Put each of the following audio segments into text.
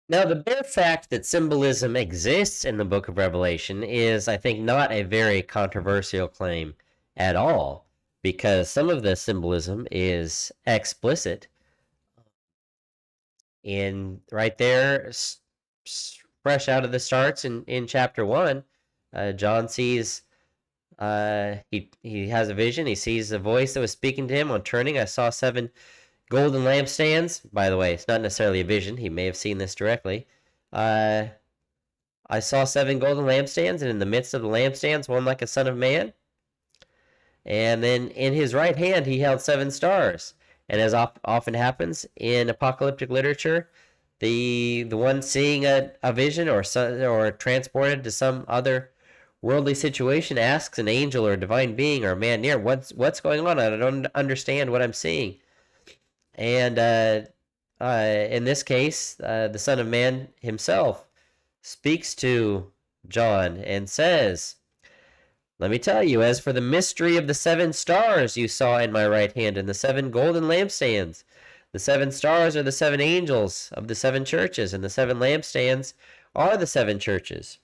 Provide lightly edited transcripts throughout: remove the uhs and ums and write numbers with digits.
Now, the bare fact that symbolism exists in the book of Revelation is, I think, not a very controversial claim at all, because some of the symbolism is explicit. In right there, fresh out of the starts in chapter 1, John sees, he has a vision. He sees a voice that was speaking to him. On turning, I saw 7 golden lampstands. By the way, it's not necessarily a vision. He may have seen this directly. Uh, I saw 7 golden lampstands, and in the midst of the lampstands, one like a son of man. And then in his right hand, he held 7 stars. And as often happens in apocalyptic literature, the one seeing a vision or transported to some other worldly situation asks an angel or a divine being or a man near, what's going on? I don't understand what I'm seeing. And in this case, the Son of Man himself speaks to John and says, "Let me tell you, as for the mystery of the 7 stars you saw in my right hand and the 7 golden lampstands, the 7 stars are the 7 angels of the 7 churches, and the 7 lampstands are the 7 churches."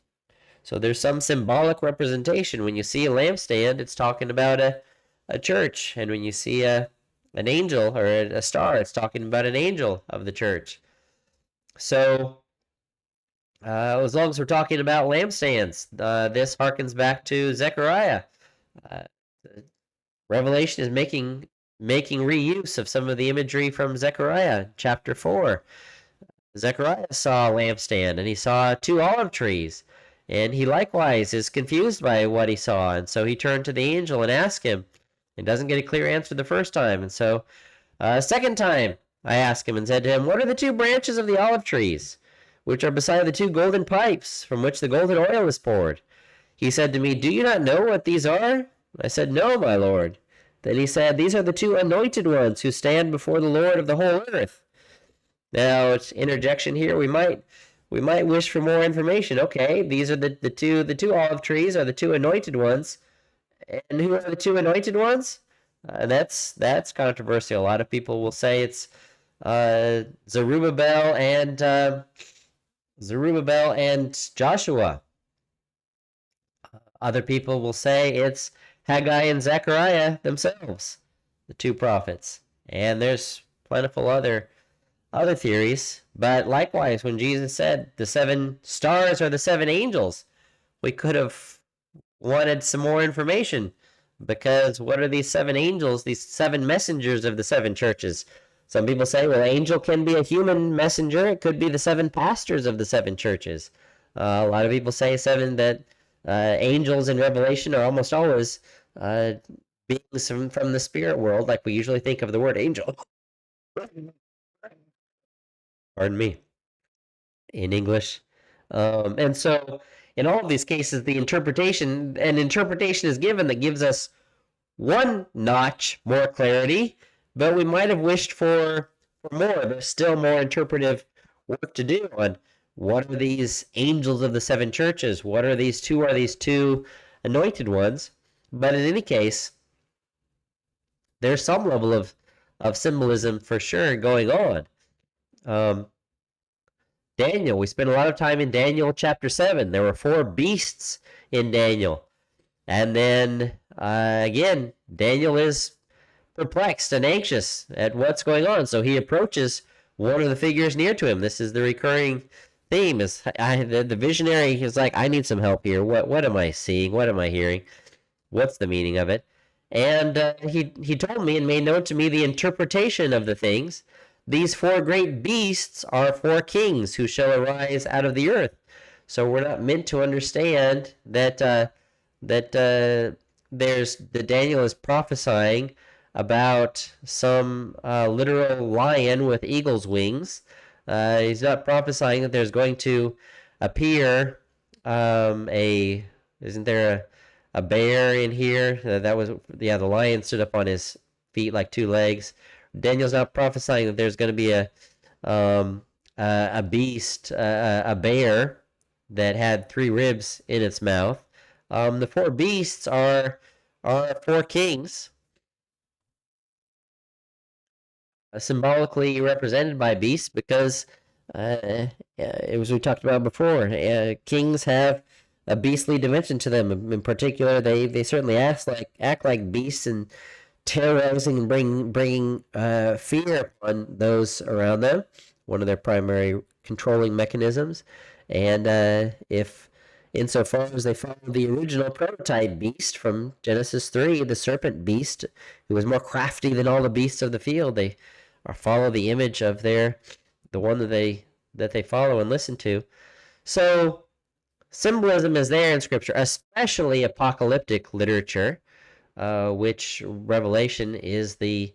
So there's some symbolic representation. When you see a lampstand, it's talking about a church. And when you see an angel or a star, it's talking about an angel of the church. So as long as we're talking about lampstands, this harkens back to Zechariah. Revelation is making reuse of some of the imagery from Zechariah chapter 4. Zechariah saw a lampstand and he saw 2 olive trees, and he likewise is confused by what he saw, and so he turned to the angel and asked him, and doesn't get a clear answer the first time, and so second time I asked him and said to him, "What are the 2 branches of the olive trees which are beside the 2 golden pipes from which the golden oil is poured?" He said to me, "Do you not know what these are?" I said, "No, my lord." Then he said, "These are the 2 anointed ones who stand before the Lord of the whole earth." Now, it's interjection here. We might wish for more information. Okay, these are the two olive trees are the 2 anointed ones, and who are the 2 anointed ones? That's controversial. A lot of people will say it's Zerubbabel and Joshua. Other people will say it's Haggai and Zechariah themselves, the 2 prophets. And there's plentiful other theories. But likewise, when Jesus said the 7 stars are the 7 angels, we could have wanted some more information, because what are these 7 angels, these 7 messengers of the 7 churches? Some people say, well, angel can be a human messenger. It could be the 7 pastors of the 7 churches. A lot of people say that angels in Revelation are almost always beings from the spirit world, like we usually think of the word angel. Pardon me. In English. And so in all of these cases, an interpretation is given that gives us one notch more clarity, but we might have wished for more. There's still more interpretive work to do on what are these angels of the 7 churches? What are these 2? Are these 2 anointed ones? But in any case, there's some level of symbolism for sure going on. Daniel, we spent a lot of time in Daniel chapter 7. There were 4 beasts in Daniel. And then, again, Daniel is perplexed and anxious at what's going on. So he approaches one of the figures near to him. This is the recurring theme. The visionary is like, I need some help here. What am I seeing? What am I hearing? What's the meaning of it? And he told me and made known to me the interpretation of the things. These 4 great beasts are 4 kings who shall arise out of the earth. So we're not meant to understand that Daniel is prophesying about some literal lion with eagle's wings. He's not prophesying that there's going to appear isn't there a bear in here? The lion stood up on his feet like 2 legs. Daniel's not prophesying that there's going to be a beast, a bear that had 3 ribs in its mouth. The 4 beasts are 4 kings, symbolically represented by beasts, because As we talked about before, kings have a beastly dimension to them. In particular, they certainly act like beasts and terrorizing and bringing fear upon those around them. One of their primary controlling mechanisms, and if insofar as they follow the original prototype beast from Genesis 3, the serpent beast, who was more crafty than all the beasts of the field, they follow the image of the one that they follow and listen to. So symbolism is there in Scripture, especially apocalyptic literature, which Revelation is the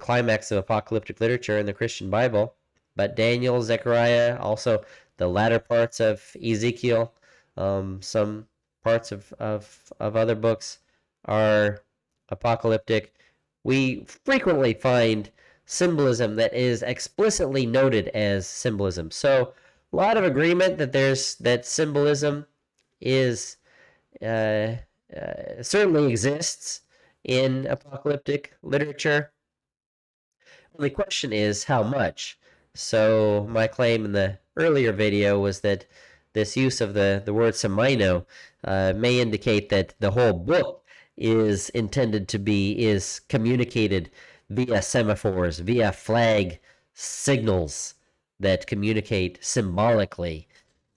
climax of apocalyptic literature in the Christian Bible. But Daniel, Zechariah, also the latter parts of Ezekiel, some parts of other books are apocalyptic. We frequently find symbolism that is explicitly noted as symbolism. So a lot of agreement that symbolism is uh, certainly exists in apocalyptic literature. The question is how much. So my claim in the earlier video was that this use of the word semino may indicate that the whole book is intended to is communicated via semaphores, via flag signals that communicate symbolically.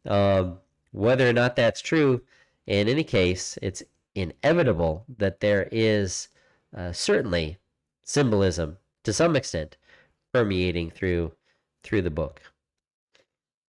Whether or not that's true, in any case, it's inevitable that there is certainly symbolism to some extent permeating through the book.